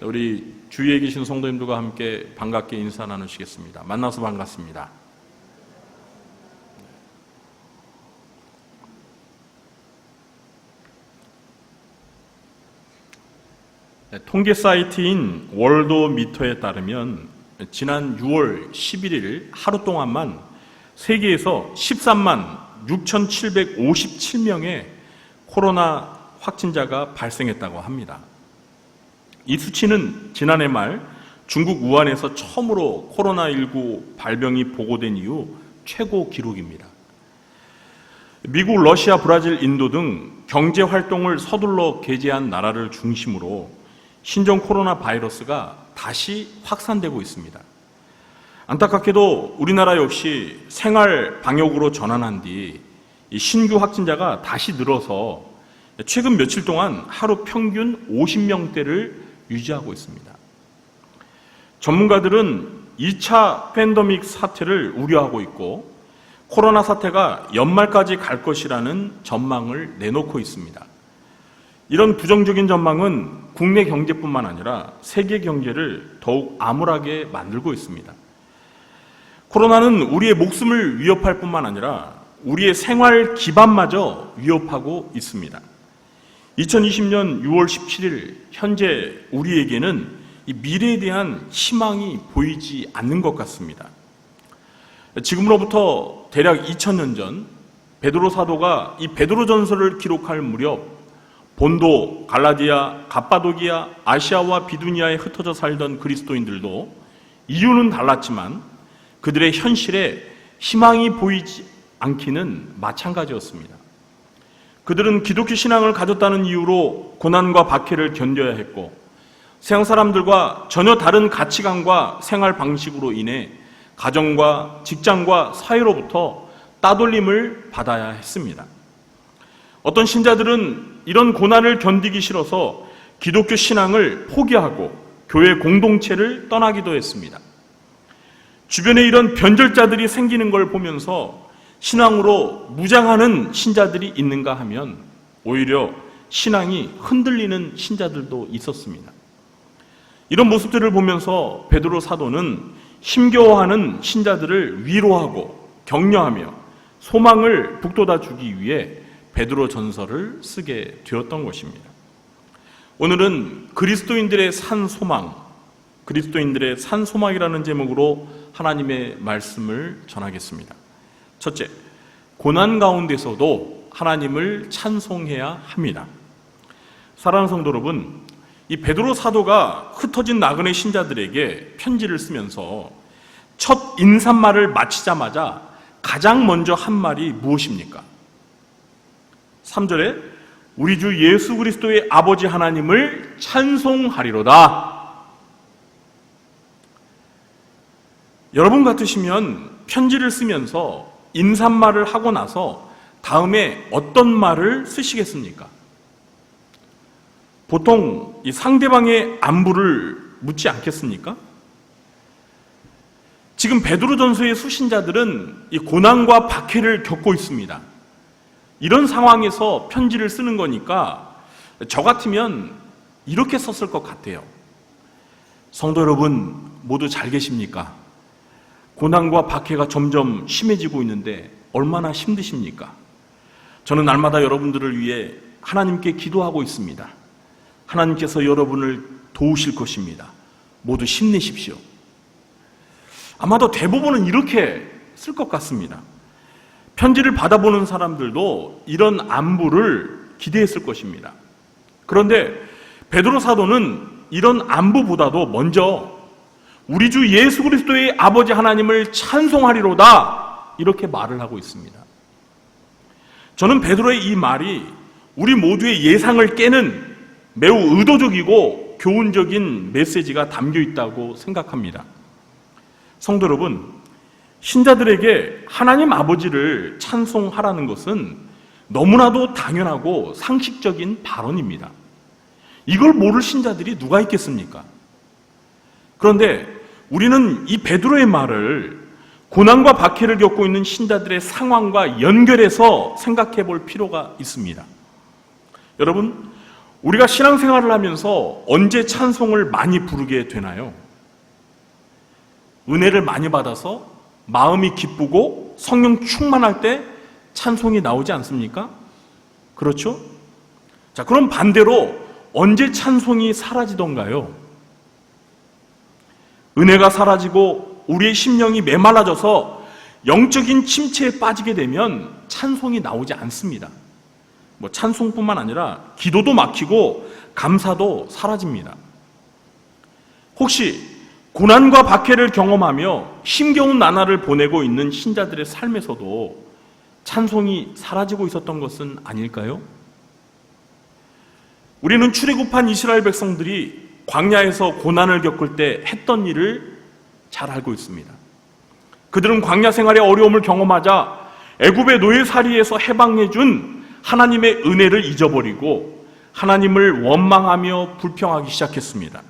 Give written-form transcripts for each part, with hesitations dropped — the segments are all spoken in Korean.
우리 주위에 계신 성도님들과 함께 반갑게 인사 나누시겠습니다. 만나서 반갑습니다. 통계 사이트인 월도미터에 따르면 지난 6월 11일 하루 동안만 세계에서 13만 6,757명의 코로나 확진자가 발생했다고 합니다. 이 수치는 지난해 말 중국 우한에서 처음으로 코로나19 발병이 보고된 이후 최고 기록입니다. 미국, 러시아, 브라질, 인도 등 경제 활동을 서둘러 개재한 나라를 중심으로 신종 코로나 바이러스가 다시 확산되고 있습니다. 안타깝게도 우리나라 역시 생활 방역으로 전환한 뒤 신규 확진자가 다시 늘어서 최근 며칠 동안 하루 평균 50명대를 유지하고 있습니다. 전문가들은 2차 팬데믹 사태를 우려하고 있고 코로나 사태가 연말까지 갈 것이라는 전망을 내놓고 있습니다. 이런 부정적인 전망은 국내 경제뿐만 아니라 세계 경제를 더욱 암울하게 만들고 있습니다. 코로나는 우리의 목숨을 위협할 뿐만 아니라 우리의 생활 기반마저 위협하고 있습니다. 2020년 6월 17일 현재 우리에게는 이 미래에 대한 희망이 보이지 않는 것 같습니다. 지금으로부터 대략 2000년 전 베드로 사도가 이 베드로 전서를 기록할 무렵 본도, 갈라디아, 갑바도기아, 아시아와 비두니아에 흩어져 살던 그리스도인들도 이유는 달랐지만 그들의 현실에 희망이 보이지 않기는 마찬가지였습니다. 그들은 기독교 신앙을 가졌다는 이유로 고난과 박해를 견뎌야 했고 세상 사람들과 전혀 다른 가치관과 생활 방식으로 인해 가정과 직장과 사회로부터 따돌림을 받아야 했습니다. 어떤 신자들은 이런 고난을 견디기 싫어서 기독교 신앙을 포기하고 교회 공동체를 떠나기도 했습니다. 주변에 이런 변절자들이 생기는 걸 보면서 신앙으로 무장하는 신자들이 있는가 하면 오히려 신앙이 흔들리는 신자들도 있었습니다. 이런 모습들을 보면서 베드로 사도는 힘겨워하는 신자들을 위로하고 격려하며 소망을 북돋아 주기 위해 베드로 전서를 쓰게 되었던 것입니다. 오늘은 그리스도인들의 산 소망이라는 제목으로 하나님의 말씀을 전하겠습니다. 첫째, 고난 가운데서도 하나님을 찬송해야 합니다. 사랑하는 성도 여러분, 이 베드로 사도가 흩어진 나그네 신자들에게 편지를 쓰면서 첫 인사말을 마치자마자 가장 먼저 한 말이 무엇입니까? 3절에 우리 주 예수 그리스도의 아버지 하나님을 찬송하리로다. 여러분 같으시면 편지를 쓰면서 인사말을 하고 나서 다음에 어떤 말을 쓰시겠습니까? 보통 이 상대방의 안부를 묻지 않겠습니까? 지금 베드로전서의 수신자들은 이 고난과 박해를 겪고 있습니다. 이런 상황에서 편지를 쓰는 거니까 저 같으면 이렇게 썼을 것 같아요. 성도 여러분 모두 잘 계십니까? 고난과 박해가 점점 심해지고 있는데 얼마나 힘드십니까? 저는 날마다 여러분들을 위해 하나님께 기도하고 있습니다. 하나님께서 여러분을 도우실 것입니다. 모두 힘내십시오. 아마도 대부분은 이렇게 쓸 것 같습니다. 편지를 받아보는 사람들도 이런 안부를 기대했을 것입니다. 그런데 베드로 사도는 이런 안부보다도 먼저 우리 주 예수 그리스도의 아버지 하나님을 찬송하리로다 이렇게 말을 하고 있습니다. 저는 베드로의 이 말이 우리 모두의 예상을 깨는 매우 의도적이고 교훈적인 메시지가 담겨 있다고 생각합니다. 성도 여러분, 신자들에게 하나님 아버지를 찬송하라는 것은 너무나도 당연하고 상식적인 발언입니다. 이걸 모를 신자들이 누가 있겠습니까? 그런데 우리는 이 베드로의 말을 고난과 박해를 겪고 있는 신자들의 상황과 연결해서 생각해 볼 필요가 있습니다. 여러분, 우리가 신앙생활을 하면서 언제 찬송을 많이 부르게 되나요? 은혜를 많이 받아서 마음이 기쁘고 성령 충만할 때 찬송이 나오지 않습니까? 그렇죠? 자, 그럼 반대로 언제 찬송이 사라지던가요? 은혜가 사라지고 우리의 심령이 메말라져서 영적인 침체에 빠지게 되면 찬송이 나오지 않습니다. 찬송뿐만 아니라 기도도 막히고 감사도 사라집니다. 혹시 고난과 박해를 경험하며 힘겨운 나날을 보내고 있는 신자들의 삶에서도 찬송이 사라지고 있었던 것은 아닐까요? 우리는 출애굽한 이스라엘 백성들이 광야에서 고난을 겪을 때 했던 일을 잘 알고 있습니다. 그들은 광야 생활의 어려움을 경험하자 애굽의 노예살이에서 해방해 준 하나님의 은혜를 잊어버리고 하나님을 원망하며 불평하기 시작했습니다.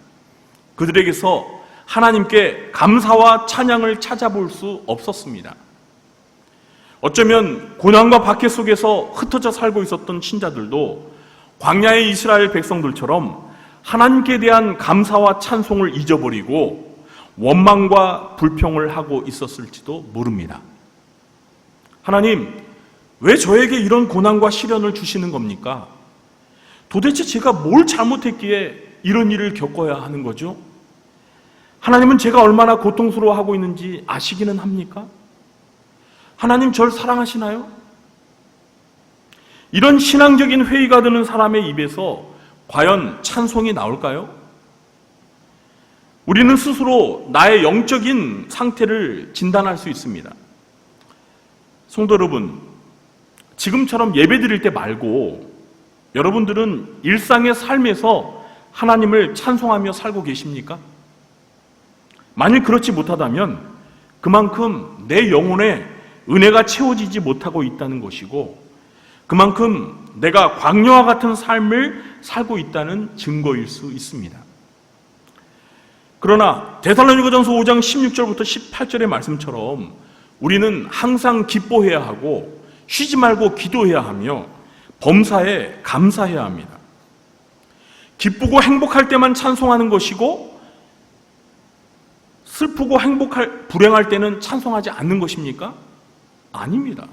그들에게서 하나님께 감사와 찬양을 찾아볼 수 없었습니다. 어쩌면 고난과 박해 속에서 흩어져 살고 있었던 신자들도 광야의 이스라엘 백성들처럼 하나님께 대한 감사와 찬송을 잊어버리고 원망과 불평을 하고 있었을지도 모릅니다. 하나님, 왜 저에게 이런 고난과 시련을 주시는 겁니까? 도대체 제가 뭘 잘못했기에 이런 일을 겪어야 하는 거죠? 하나님은 제가 얼마나 고통스러워하고 있는지 아시기는 합니까? 하나님 절 사랑하시나요? 이런 신앙적인 회의가 드는 사람의 입에서 과연 찬송이 나올까요? 우리는 스스로 나의 영적인 상태를 진단할 수 있습니다. 성도 여러분, 지금처럼 예배 드릴 때 말고 여러분들은 일상의 삶에서 하나님을 찬송하며 살고 계십니까? 만일 그렇지 못하다면 그만큼 내 영혼에 은혜가 채워지지 못하고 있다는 것이고 그만큼 내가 광야와 같은 삶을 살고 있다는 증거일 수 있습니다. 그러나 데살로니가전서 5장 16절부터 18절의 말씀처럼 우리는 항상 기뻐해야 하고 쉬지 말고 기도해야 하며 범사에 감사해야 합니다. 기쁘고 행복할 때만 찬송하는 것이고 슬프고 불행할 때는 찬송하지 않는 것입니까? 아닙니다.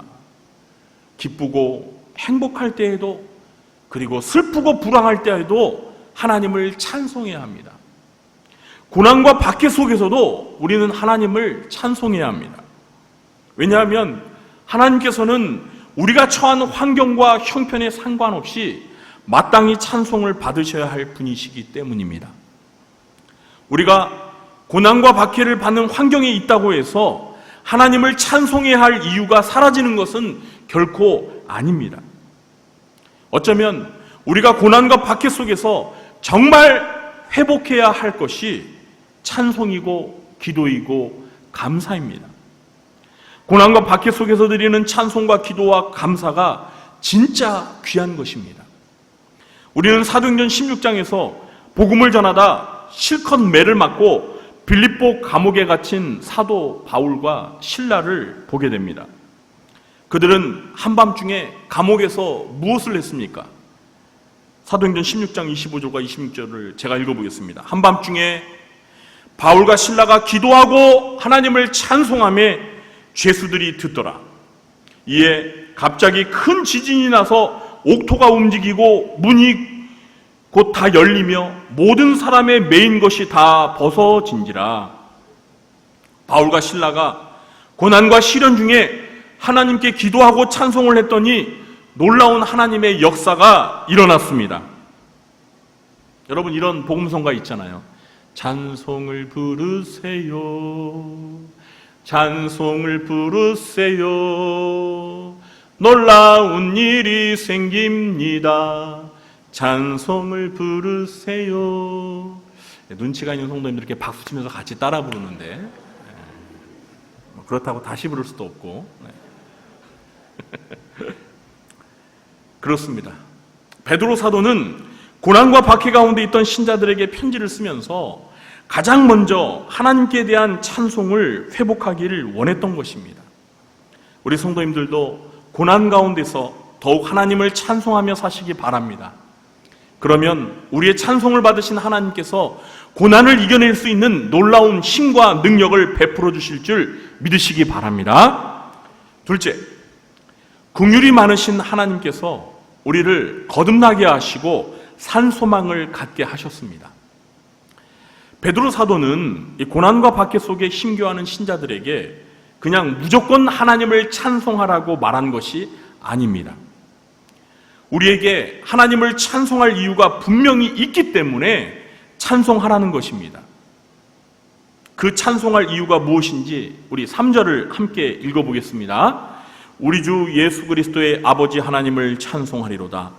기쁘고 행복할 때에도 그리고 슬프고 불안할 때에도 하나님을 찬송해야 합니다. 고난과 박해 속에서도 우리는 하나님을 찬송해야 합니다. 왜냐하면 하나님께서는 우리가 처한 환경과 형편에 상관없이 마땅히 찬송을 받으셔야 할 분이시기 때문입니다. 우리가 고난과 박해를 받는 환경에 있다고 해서 하나님을 찬송해야 할 이유가 사라지는 것은 결코 아닙니다. 어쩌면 우리가 고난과 박해 속에서 정말 회복해야 할 것이 찬송이고 기도이고 감사입니다. 고난과 박해 속에서 드리는 찬송과 기도와 감사가 진짜 귀한 것입니다. 우리는 사도행전 16장에서 복음을 전하다 실컷 매를 맞고 빌립보 감옥에 갇힌 사도 바울과 실라를 보게 됩니다. 그들은 한밤중에 감옥에서 무엇을 했습니까? 사도행전 16장 25절과 26절을 제가 읽어보겠습니다. 한밤중에 바울과 실라가 기도하고 하나님을 찬송하며 죄수들이 듣더라. 이에 갑자기 큰 지진이 나서 옥토가 움직이고 문이 곧 다 열리며 모든 사람의 매인 것이 다 벗어진지라. 바울과 실라가 고난과 시련 중에 하나님께 기도하고 찬송을 했더니 놀라운 하나님의 역사가 일어났습니다. 여러분, 이런 복음성가 있잖아요. 찬송을 부르세요, 찬송을 부르세요, 놀라운 일이 생깁니다, 찬송을 부르세요. 눈치가 있는 성도님들 이렇게 박수 치면서 같이 따라 부르는데 그렇다고 다시 부를 수도 없고 그렇습니다. 베드로 사도는 고난과 박해 가운데 있던 신자들에게 편지를 쓰면서 가장 먼저 하나님께 대한 찬송을 회복하기를 원했던 것입니다. 우리 성도님들도 고난 가운데서 더욱 하나님을 찬송하며 사시기 바랍니다. 그러면 우리의 찬송을 받으신 하나님께서 고난을 이겨낼 수 있는 놀라운 힘과 능력을 베풀어 주실 줄 믿으시기 바랍니다. 둘째, 긍휼이 많으신 하나님께서 우리를 거듭나게 하시고 산소망을 갖게 하셨습니다. 베드로 사도는 이 고난과 박해 속에 힘겨워하는 신자들에게 그냥 무조건 하나님을 찬송하라고 말한 것이 아닙니다. 우리에게 하나님을 찬송할 이유가 분명히 있기 때문에 찬송하라는 것입니다. 그 찬송할 이유가 무엇인지 우리 3절을 함께 읽어보겠습니다. 우리 주 예수 그리스도의 아버지 하나님을 찬송하리로다.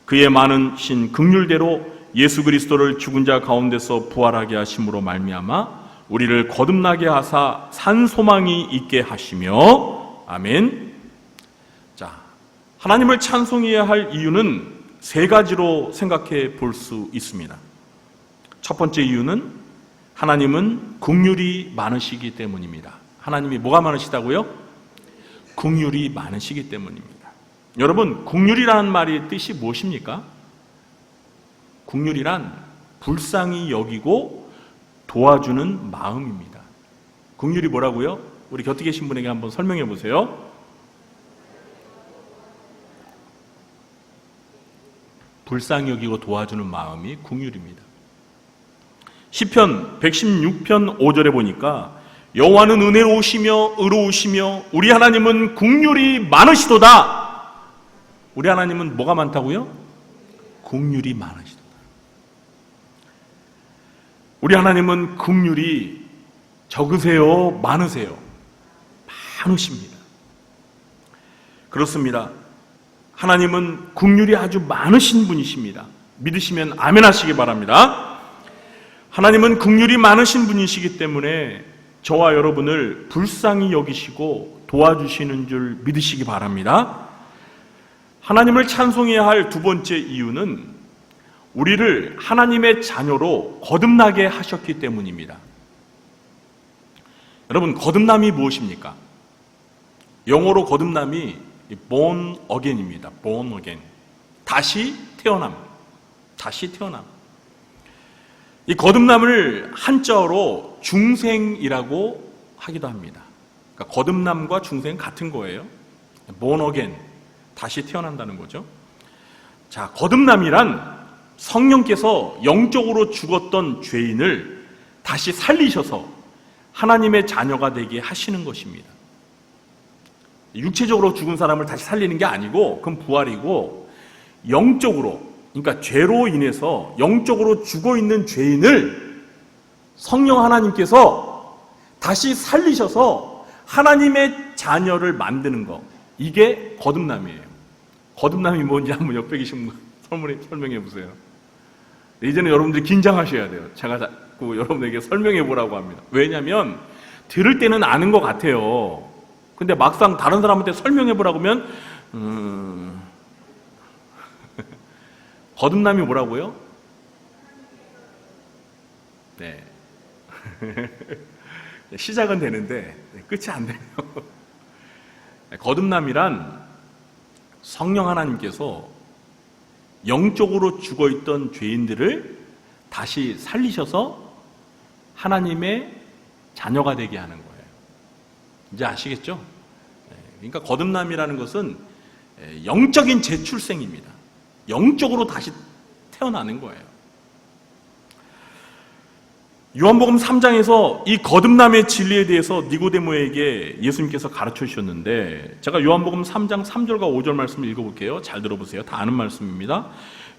그의 많으신 긍휼대로 예수 그리스도를 죽은 자 가운데서 부활하게 하심으로 말미암아 우리를 거듭나게 하사 산 소망이 있게 하시며. 아멘. 자, 하나님을 찬송해야 할 이유는 세 가지로 생각해 볼 수 있습니다. 첫 번째 이유는 하나님은 긍휼이 많으시기 때문입니다. 하나님이 뭐가 많으시다고요? 긍휼이 많으시기 때문입니다. 여러분, 긍휼이라는 말의 뜻이 무엇입니까? 긍휼이란 불쌍히 여기고 도와주는 마음입니다. 긍휼이 뭐라고요? 우리 곁에 계신 분에게 한번 설명해 보세요. 불쌍히 여기고 도와주는 마음이 긍휼입니다. 시편 116편 5절에 보니까 여호와는 은혜로우시며 의로우시며 우리 하나님은 긍휼이 많으시도다. 우리 하나님은 뭐가 많다고요? 긍휼이 많으시도다. 우리 하나님은 긍휼이 적으세요? 많으세요? 많으십니다. 그렇습니다. 하나님은 긍휼이 아주 많으신 분이십니다. 믿으시면 아멘 하시기 바랍니다. 하나님은 긍휼이 많으신 분이시기 때문에 저와 여러분을 불쌍히 여기시고 도와주시는 줄 믿으시기 바랍니다. 하나님을 찬송해야 할 두 번째 이유는 우리를 하나님의 자녀로 거듭나게 하셨기 때문입니다. 여러분, 거듭남이 무엇입니까? 영어로 거듭남이 born again입니다. born again. 다시 태어남. 다시 태어남. 이 거듭남을 한자어로 중생이라고 하기도 합니다. 그러니까 거듭남과 중생 같은 거예요. born again. 다시 태어난다는 거죠. 자, 거듭남이란 성령께서 영적으로 죽었던 죄인을 다시 살리셔서 하나님의 자녀가 되게 하시는 것입니다. 육체적으로 죽은 사람을 다시 살리는 게 아니고 그건 부활이고, 영적으로, 그러니까 죄로 인해서 영적으로 죽어있는 죄인을 성령 하나님께서 다시 살리셔서 하나님의 자녀를 만드는 것, 이게 거듭남이에요. 거듭남이 뭔지 한번 옆에 계신 분 설명해 보세요. 이제는 여러분들이 긴장하셔야 돼요. 제가 자꾸 여러분에게 설명해 보라고 합니다. 왜냐하면 들을 때는 아는 것 같아요. 근데 막상 다른 사람한테 설명해 보라고 하면 거듭남이 뭐라고요? 네. 시작은 되는데 끝이 안 돼요. 거듭남이란 성령 하나님께서 영적으로 죽어있던 죄인들을 다시 살리셔서 하나님의 자녀가 되게 하는 거예요. 이제 아시겠죠? 그러니까 거듭남이라는 것은 영적인 재출생입니다. 영적으로 다시 태어나는 거예요. 요한복음 3장에서 이 거듭남의 진리에 대해서 니고데모에게 예수님께서 가르쳐 주셨는데, 제가 요한복음 3장 3절과 5절 말씀을 읽어볼게요. 잘 들어보세요. 다 아는 말씀입니다.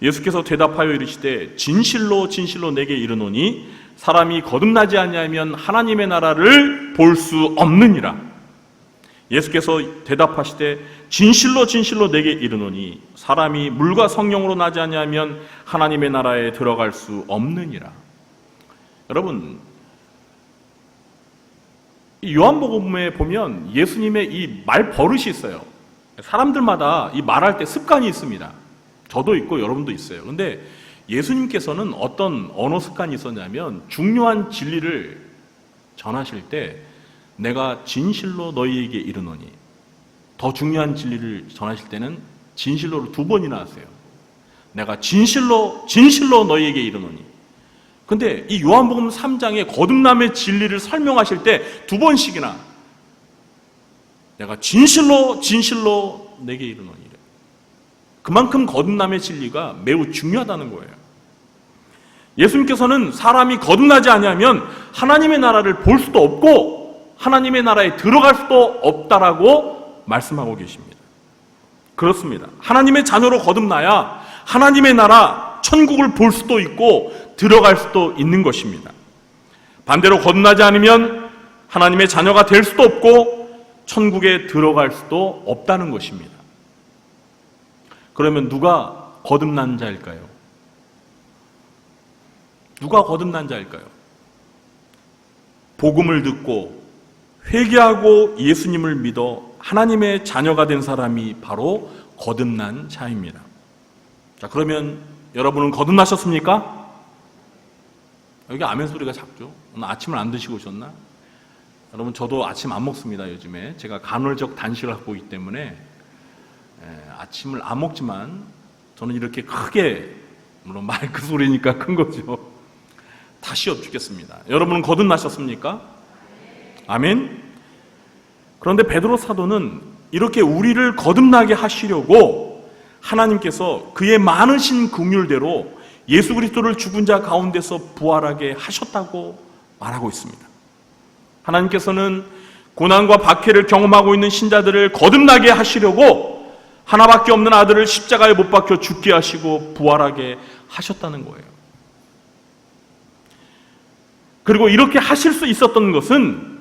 예수께서 대답하여 이르시되 진실로 진실로 내게 이르노니 사람이 거듭나지 아니하면 하나님의 나라를 볼 수 없느니라. 예수께서 대답하시되 진실로 진실로 내게 이르노니 사람이 물과 성령으로 나지 아니하면 하나님의 나라에 들어갈 수 없느니라. 여러분, 요한복음에 보면 예수님의 이 말버릇이 있어요. 사람들마다 이 말할 때 습관이 있습니다. 저도 있고 여러분도 있어요. 근데 예수님께서는 어떤 언어 습관이 있었냐면, 중요한 진리를 전하실 때 내가 진실로 너희에게 이르노니, 더 중요한 진리를 전하실 때는 진실로를 2번이나 하세요. 내가 진실로 진실로 너희에게 이르노니. 근데 이 요한복음 3장에 거듭남의 진리를 설명하실 때 두 번씩이나 내가 진실로 진실로 내게 이르노니. 그만큼 거듭남의 진리가 매우 중요하다는 거예요. 예수님께서는 사람이 거듭나지 아니하면 하나님의 나라를 볼 수도 없고 하나님의 나라에 들어갈 수도 없다라고 말씀하고 계십니다. 그렇습니다. 하나님의 자녀로 거듭나야 하나님의 나라 천국을 볼 수도 있고 들어갈 수도 있는 것입니다. 반대로 거듭나지 않으면 하나님의 자녀가 될 수도 없고 천국에 들어갈 수도 없다는 것입니다. 그러면 누가 거듭난 자일까요? 누가 거듭난 자일까요? 복음을 듣고 회개하고 예수님을 믿어 하나님의 자녀가 된 사람이 바로 거듭난 자입니다. 자, 그러면 여러분은 거듭나셨습니까? 여기 아멘 소리가 작죠? 오늘 아침을 안 드시고 오셨나? 여러분, 저도 아침 안 먹습니다. 요즘에 제가 간헐적 단식을 하고 있기 때문에 아침을 안 먹지만 저는 이렇게 크게, 물론 마이크 소리니까 큰 거죠. 다시 여쭙겠습니다. 여러분은 거듭나셨습니까? 아멘. 그런데 베드로 사도는 이렇게 우리를 거듭나게 하시려고 하나님께서 그의 많으신 긍휼대로 예수 그리스도를 죽은 자 가운데서 부활하게 하셨다고 말하고 있습니다. 하나님께서는 고난과 박해를 경험하고 있는 신자들을 거듭나게 하시려고 하나밖에 없는 아들을 십자가에 못 박혀 죽게 하시고 부활하게 하셨다는 거예요. 그리고 이렇게 하실 수 있었던 것은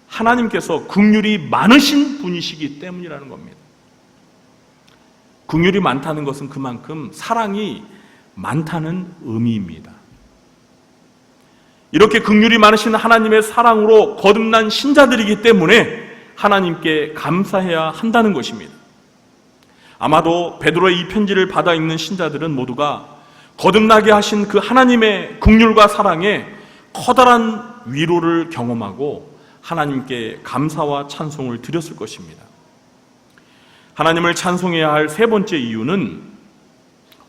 하나님께서 긍휼이 많으신 분이시기 때문이라는 겁니다. 긍휼이 많다는 것은 그만큼 사랑이 많다는 의미입니다. 이렇게 긍휼이 많으신 하나님의 사랑으로 거듭난 신자들이기 때문에 하나님께 감사해야 한다는 것입니다. 아마도 베드로의 이 편지를 받아 읽는 신자들은 모두가 거듭나게 하신 그 하나님의 긍휼과 사랑에 커다란 위로를 경험하고 하나님께 감사와 찬송을 드렸을 것입니다. 하나님을 찬송해야 할 세 번째 이유는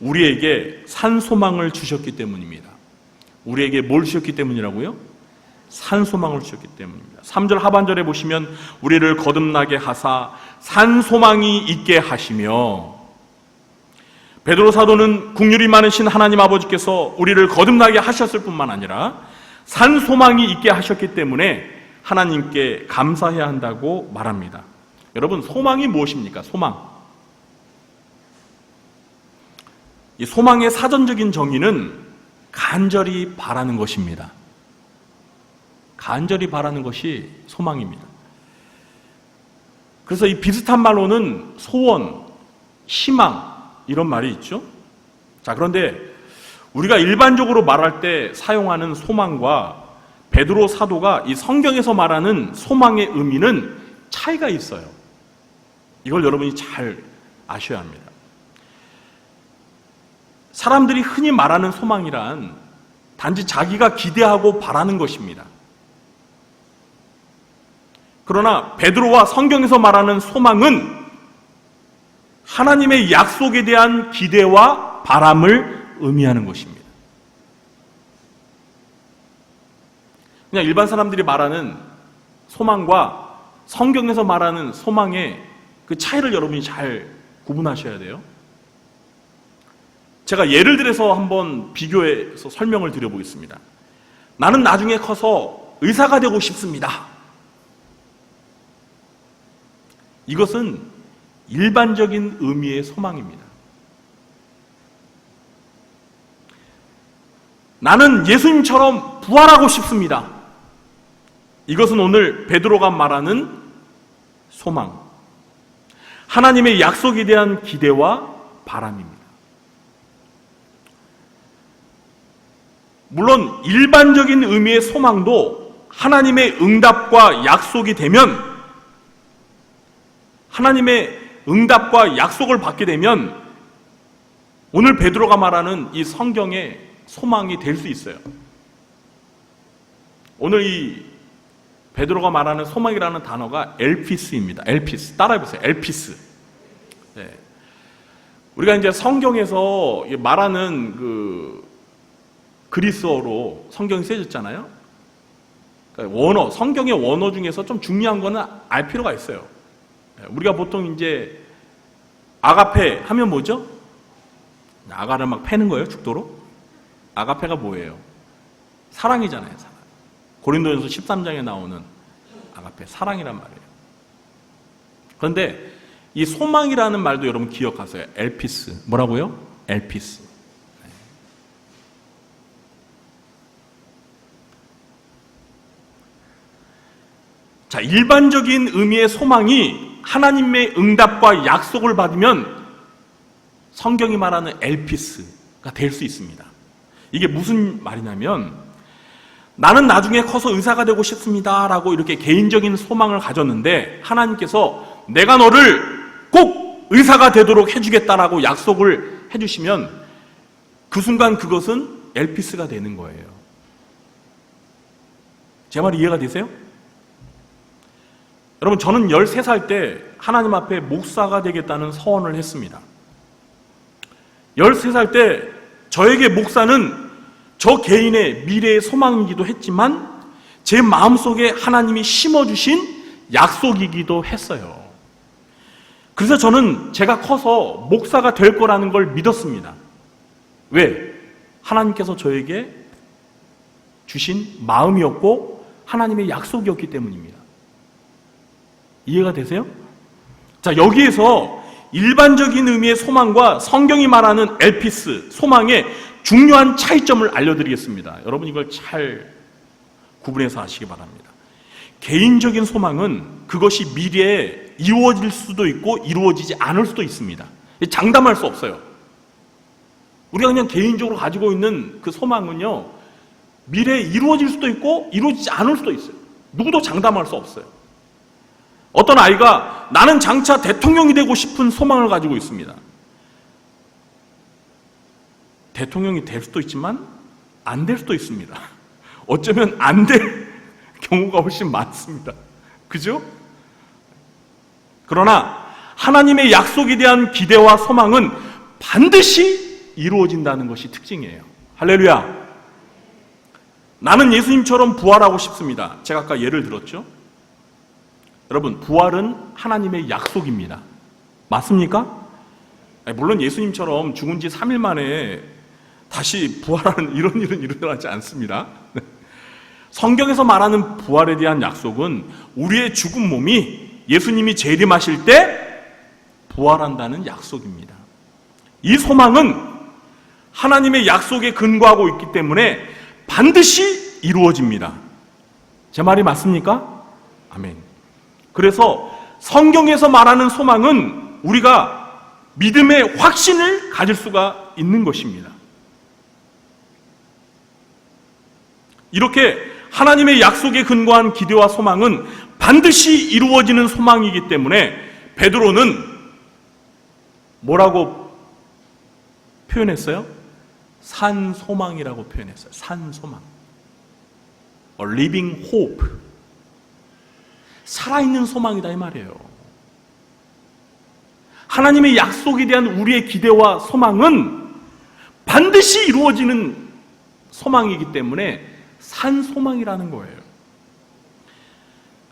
우리에게 산소망을 주셨기 때문입니다. 우리에게 뭘 주셨기 때문이라고요? 산소망을 주셨기 때문입니다. 3절 하반절에 보시면 우리를 거듭나게 하사 산소망이 있게 하시며, 베드로 사도는 긍휼이 많으신 하나님 아버지께서 우리를 거듭나게 하셨을 뿐만 아니라 산소망이 있게 하셨기 때문에 하나님께 감사해야 한다고 말합니다. 여러분, 소망이 무엇입니까? 소망. 이 소망의 사전적인 정의는 간절히 바라는 것입니다. 간절히 바라는 것이 소망입니다. 그래서 이 비슷한 말로는 소원, 희망 이런 말이 있죠. 자, 그런데 우리가 일반적으로 말할 때 사용하는 소망과 베드로 사도가 이 성경에서 말하는 소망의 의미는 차이가 있어요. 이걸 여러분이 잘 아셔야 합니다. 사람들이 흔히 말하는 소망이란 단지 자기가 기대하고 바라는 것입니다. 그러나 베드로와 성경에서 말하는 소망은 하나님의 약속에 대한 기대와 바람을 의미하는 것입니다. 그냥 일반 사람들이 말하는 소망과 성경에서 말하는 소망의 그 차이를 여러분이 잘 구분하셔야 돼요. 제가 예를 들어서 한번 비교해서 설명을 드려보겠습니다. 나는 나중에 커서 의사가 되고 싶습니다. 이것은 일반적인 의미의 소망입니다. 나는 예수님처럼 부활하고 싶습니다. 이것은 오늘 베드로가 말하는 소망, 하나님의 약속에 대한 기대와 바람입니다. 물론 일반적인 의미의 소망도 하나님의 응답과 약속이 되면, 하나님의 응답과 약속을 받게 되면 오늘 베드로가 말하는 이 성경의 소망이 될 수 있어요. 오늘 이 베드로가 말하는 소망이라는 단어가 엘피스입니다. 엘피스. 따라해보세요. 엘피스. 네. 우리가 이제 성경에서 말하는 그 그리스어로 성경이 쓰여졌잖아요. 그러니까 원어, 성경의 원어 중에서 좀 중요한 거는 알 필요가 있어요. 우리가 보통 이제 아가페 하면 뭐죠? 아가를 막 패는 거예요, 죽도록? 아가페가 뭐예요? 사랑이잖아요, 사랑. 고린도전서 13장에 나오는 아가페, 사랑이란 말이에요. 그런데 이 소망이라는 말도 여러분 기억하세요. 엘피스. 뭐라고요? 엘피스. 자, 일반적인 의미의 소망이 하나님의 응답과 약속을 받으면 성경이 말하는 엘피스가 될 수 있습니다. 이게 무슨 말이냐면, 나는 나중에 커서 의사가 되고 싶습니다 라고 이렇게 개인적인 소망을 가졌는데 하나님께서 내가 너를 꼭 의사가 되도록 해주겠다라고 약속을 해주시면 그 순간 그것은 엘피스가 되는 거예요. 제 말이 이해가 되세요? 여러분, 저는 13살 때 하나님 앞에 목사가 되겠다는 서원을 했습니다. 13살 때 저에게 목사는 저 개인의 미래의 소망이기도 했지만 제 마음속에 하나님이 심어주신 약속이기도 했어요. 그래서 저는 제가 커서 목사가 될 거라는 걸 믿었습니다. 왜? 하나님께서 저에게 주신 마음이었고 하나님의 약속이었기 때문입니다. 이해가 되세요? 자, 여기에서 일반적인 의미의 소망과 성경이 말하는 엘피스, 소망의 중요한 차이점을 알려드리겠습니다. 여러분 이걸 잘 구분해서 아시기 바랍니다. 개인적인 소망은 그것이 미래에 이루어질 수도 있고 이루어지지 않을 수도 있습니다. 장담할 수 없어요. 우리가 그냥 개인적으로 가지고 있는 그 소망은요, 미래에 이루어질 수도 있고 이루어지지 않을 수도 있어요. 누구도 장담할 수 없어요. 어떤 아이가 나는 장차 대통령이 되고 싶은 소망을 가지고 있습니다. 대통령이 될 수도 있지만 안 될 수도 있습니다. 어쩌면 안 될 경우가 훨씬 많습니다. 그죠? 그러나 하나님의 약속에 대한 기대와 소망은 반드시 이루어진다는 것이 특징이에요. 할렐루야. 나는 예수님처럼 부활하고 싶습니다. 제가 아까 예를 들었죠? 여러분, 부활은 하나님의 약속입니다. 맞습니까? 물론 예수님처럼 죽은 지 3일 만에 다시 부활하는 이런 일은 일어나지 않습니다. 성경에서 말하는 부활에 대한 약속은 우리의 죽은 몸이 예수님이 재림하실 때 부활한다는 약속입니다. 이 소망은 하나님의 약속에 근거하고 있기 때문에 반드시 이루어집니다. 제 말이 맞습니까? 아멘. 그래서 성경에서 말하는 소망은 우리가 믿음의 확신을 가질 수가 있는 것입니다. 이렇게 하나님의 약속에 근거한 기대와 소망은 반드시 이루어지는 소망이기 때문에 베드로는 뭐라고 표현했어요? 산소망이라고 표현했어요. 산소망. A living hope. 살아있는 소망이다 이 말이에요. 하나님의 약속에 대한 우리의 기대와 소망은 반드시 이루어지는 소망이기 때문에 산소망이라는 거예요.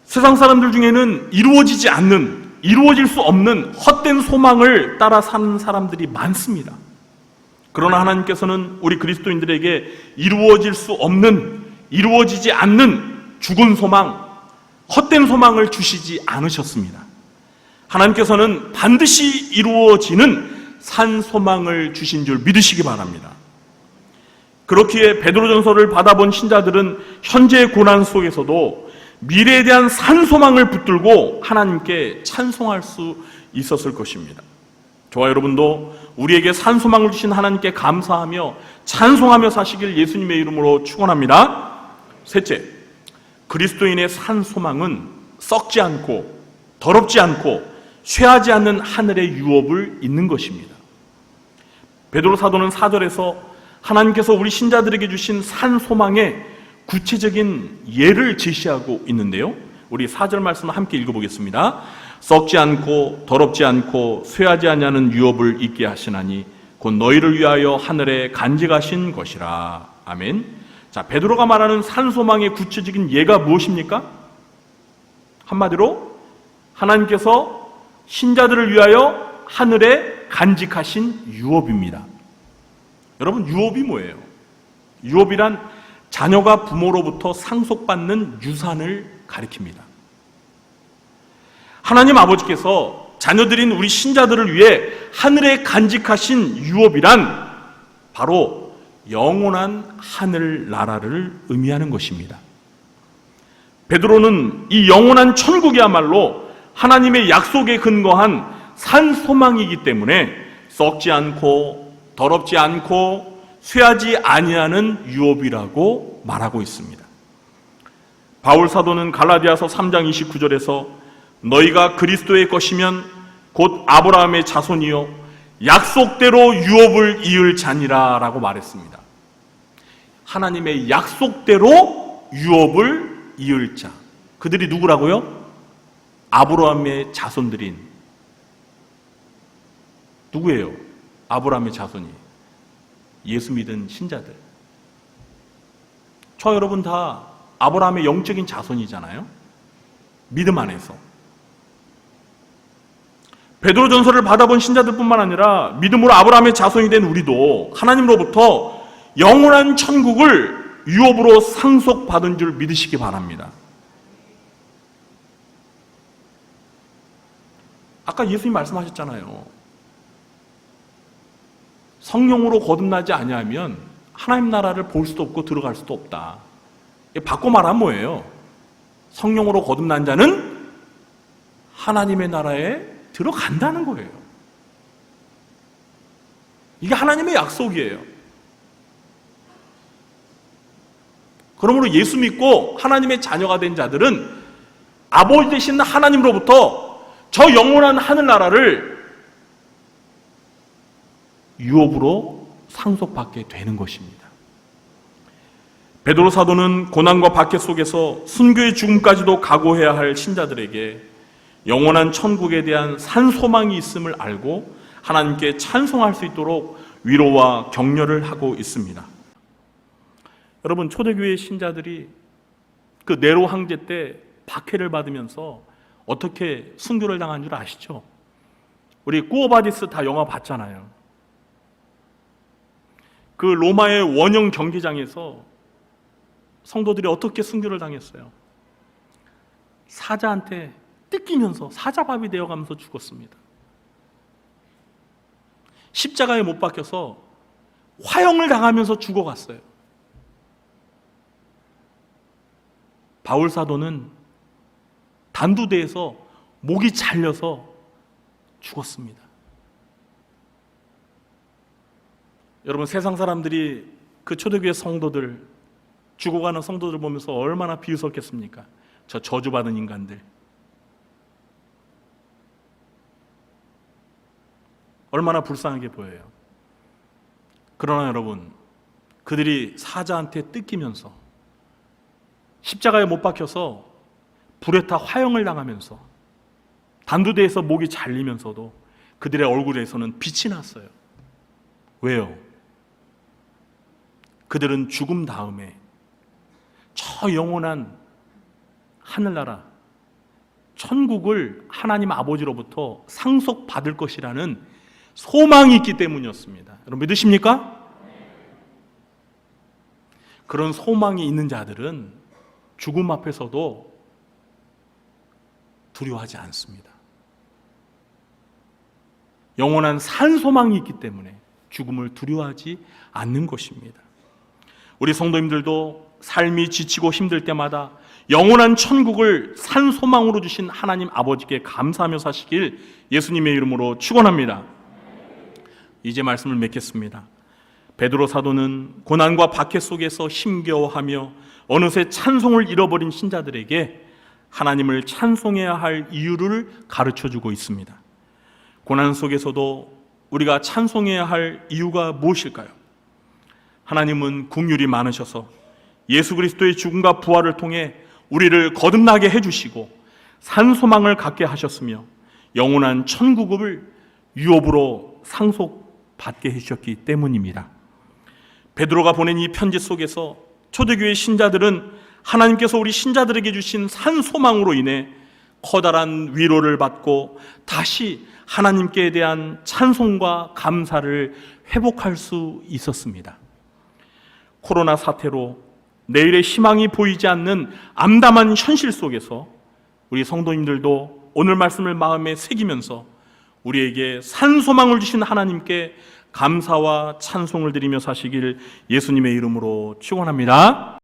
세상 사람들 중에는 이루어지지 않는, 이루어질 수 없는 헛된 소망을 따라 사는 사람들이 많습니다. 그러나 하나님께서는 우리 그리스도인들에게 이루어질 수 없는, 이루어지지 않는 죽은 소망, 헛된 소망을 주시지 않으셨습니다. 하나님께서는 반드시 이루어지는 산소망을 주신 줄 믿으시기 바랍니다. 그렇기에 베드로전서를 받아본 신자들은 현재의 고난 속에서도 미래에 대한 산소망을 붙들고 하나님께 찬송할 수 있었을 것입니다. 저와 여러분도 우리에게 산소망을 주신 하나님께 감사하며 찬송하며 사시길 예수님의 이름으로 축원합니다. 셋째, 그리스도인의 산소망은 썩지 않고 더럽지 않고 쇠하지 않는 하늘의 유업을 잇는 것입니다. 베드로 사도는 4절에서 하나님께서 우리 신자들에게 주신 산소망의 구체적인 예를 제시하고 있는데요, 우리 4절 말씀을 함께 읽어보겠습니다. 썩지 않고 더럽지 않고 쇠하지 아니하는 유업을 있게 하시나니 곧 너희를 위하여 하늘에 간직하신 것이라. 아멘. 자, 베드로가 말하는 산소망의 구체적인 예가 무엇입니까? 한마디로 하나님께서 신자들을 위하여 하늘에 간직하신 유업입니다. 여러분, 유업이 뭐예요? 유업이란 자녀가 부모로부터 상속받는 유산을 가리킵니다. 하나님 아버지께서 자녀들인 우리 신자들을 위해 하늘에 간직하신 유업이란 바로 영원한 하늘 나라를 의미하는 것입니다. 베드로는 이 영원한 천국이야말로 하나님의 약속에 근거한 산 소망이기 때문에 썩지 않고 더럽지 않고 쇠하지 아니하는 유업이라고 말하고 있습니다. 바울 사도는 갈라디아서 3장 29절에서 너희가 그리스도의 것이면 곧 아브라함의 자손이요 약속대로 유업을 이을 자니라 라고 말했습니다. 하나님의 약속대로 유업을 이을 자, 그들이 누구라고요? 아브라함의 자손들인, 누구예요? 아브라함의 자손이 예수 믿은 신자들. 저 여러분 다 아브라함의 영적인 자손이잖아요. 믿음 안에서. 베드로 전서를 받아본 신자들뿐만 아니라 믿음으로 아브라함의 자손이 된 우리도 하나님으로부터 영원한 천국을 유업으로 상속받은 줄 믿으시기 바랍니다. 아까 예수님 말씀하셨잖아요. 성령으로 거듭나지 아니하면 하나님 나라를 볼 수도 없고 들어갈 수도 없다. 바꿔 말하면 뭐예요? 성령으로 거듭난 자는 하나님의 나라에 들어간다는 거예요. 이게 하나님의 약속이에요. 그러므로 예수 믿고 하나님의 자녀가 된 자들은 아버지 되신 하나님으로부터 저 영원한 하늘나라를 유업으로 상속받게 되는 것입니다. 베드로 사도는 고난과 박해 속에서 순교의 죽음까지도 각오해야 할 신자들에게 영원한 천국에 대한 산 소망이 있음을 알고 하나님께 찬송할 수 있도록 위로와 격려를 하고 있습니다. 여러분, 초대교회 신자들이 그 네로 황제 때 박해를 받으면서 어떻게 순교를 당한 줄 아시죠? 우리 꾸어바디스 다 영화 봤잖아요. 그 로마의 원형 경기장에서 성도들이 어떻게 순교를 당했어요? 사자한테 뜯기면서 사자밥이 되어가면서 죽었습니다. 십자가에 못 박혀서 화형을 당하면서 죽어갔어요. 바울 사도는 단두대에서 목이 잘려서 죽었습니다. 여러분, 세상 사람들이 그 초대교회 성도들, 죽어가는 성도들 보면서 얼마나 비웃었겠습니까? 저 저주받은 인간들. 얼마나 불쌍하게 보여요. 그러나 여러분, 그들이 사자한테 뜯기면서 십자가에 못 박혀서 불에 타 화형을 당하면서 단두대에서 목이 잘리면서도 그들의 얼굴에서는 빛이 났어요. 왜요? 그들은 죽음 다음에 저 영원한 하늘나라, 천국을 하나님 아버지로부터 상속받을 것이라는 소망이 있기 때문이었습니다. 여러분 믿으십니까? 그런 소망이 있는 자들은 죽음 앞에서도 두려워하지 않습니다. 영원한 산 소망이 있기 때문에 죽음을 두려워하지 않는 것입니다. 우리 성도님들도 삶이 지치고 힘들 때마다 영원한 천국을 산 소망으로 주신 하나님 아버지께 감사하며 사시길 예수님의 이름으로 축원합니다. 이제 말씀을 맺겠습니다. 베드로 사도는 고난과 박해 속에서 힘겨워하며 어느새 찬송을 잃어버린 신자들에게 하나님을 찬송해야 할 이유를 가르쳐주고 있습니다. 고난 속에서도 우리가 찬송해야 할 이유가 무엇일까요? 하나님은 긍휼이 많으셔서 예수 그리스도의 죽음과 부활을 통해 우리를 거듭나게 해주시고 산소망을 갖게 하셨으며 영원한 천국을 유업으로 상속받게 해주셨기 때문입니다. 베드로가 보낸 이 편지 속에서 초대교회 신자들은 하나님께서 우리 신자들에게 주신 산 소망으로 인해 커다란 위로를 받고 다시 하나님께 대한 찬송과 감사를 회복할 수 있었습니다. 코로나 사태로 내일의 희망이 보이지 않는 암담한 현실 속에서 우리 성도님들도 오늘 말씀을 마음에 새기면서 우리에게 산소망을 주신 하나님께 감사와 찬송을 드리며 사시길 예수님의 이름으로 축원합니다.